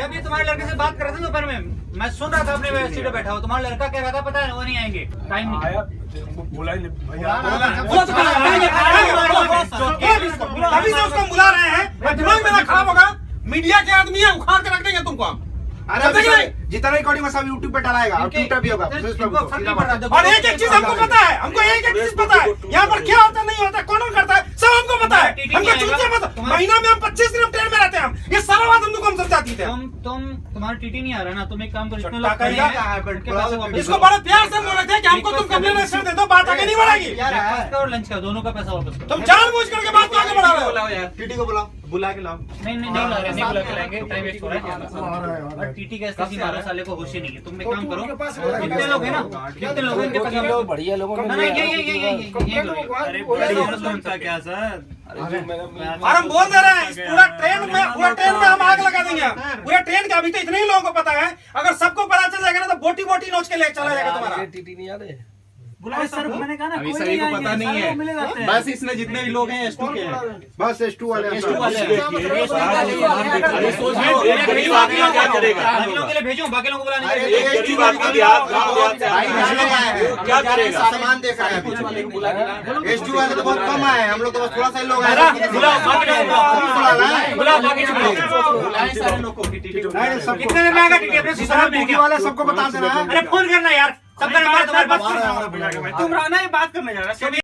जब ये तुम्हारे लड़के से बात कर रहे थे दोपहर में, मैं सुन रहा था अपने सीट पे बैठा हुआ, तुम्हारा लड़का कह रहा था पता है वो नहीं आएंगे, टाइम नहीं आया बोला ही नहीं भैया, अभी से उसको बुला रहे हैं, दिमाग मेरा खराब होगा। मीडिया के आदमी है, उखाड़ के रख देंगे तुमको हम। अरे जितना रिकॉर्डिंग में सब यूट्यूब पे डालाएगा और ट्विटर भी होगा। और एक एक चीज हमको पता है, हमको एक एक चीज पता है, यहाँ पर क्या होता नहीं होता, कौन करता है, सब हमको पता है। हमको चूतिया पता, महीना में हम 25 दिन ट्रेन में रहते हैं हम, ये सारा बात हमको हम समझाती थे। तुम्हारा टीटी नहीं आ रहा ना, तुम एक काम करो, इतने लोग खड़े हैं, इसको बड़े प्यार से बोल रहे थे कि हमको तुम कंप्लेन रजिस्टर दे दो, बात आगे नहीं बढ़ेगी। ब्रेकफास्ट का और लंच का दोनों का पैसा वापस करो। तुम जानबूझ करके बात को आगे बढ़ा रहे हो। टीटी को बुलाओ, बुला के लाओ। नहीं बुला के लाएंगे, टाइम वेस्ट हो रहा है। टीटी का स्थिति 12 साल को होश ही नहीं है। तुम एक काम करो, कितने लोग हैं ना, कितने लोग हैं इनके पास, बढ़िया लोगों क्या सर, और हम बोल दे रहे हैं, पूरा ट्रेन में हम आग लगा देंगे। पूरे ट्रेन के अभी तो इतने ही लोगों को पता है, अगर सबको पता चल जाएगा ना तो बोटी बोटी नोच के ले चला जाएगा तुम्हारा। टीटी नहीं याद है? बुलाए सर, मैंने कहा ना अभी सभी को पता नहीं है, बस इसमें जितने भी लोग हैं S2 के हैं, बस S2 वाले गरीब आदमी क्या करेगा, बाकी लोगों के लिए भेजूं, बाकी लोगों को बुलाने के लिए गरीब आदमी क्या करेगा, सामान देख रहे हैं। S2 वाले तो बहुत कम आए, हम लोग तो बस थोड़ा सा लोग आए। सारे लोग को कितने में आएगा टीटी अपने सिस्टम में वाला सबको बता देना है। अरे फोन करना यार, सबका नंबर तुम्हारे पास, तुम रहना ही बात करने जा रहा है।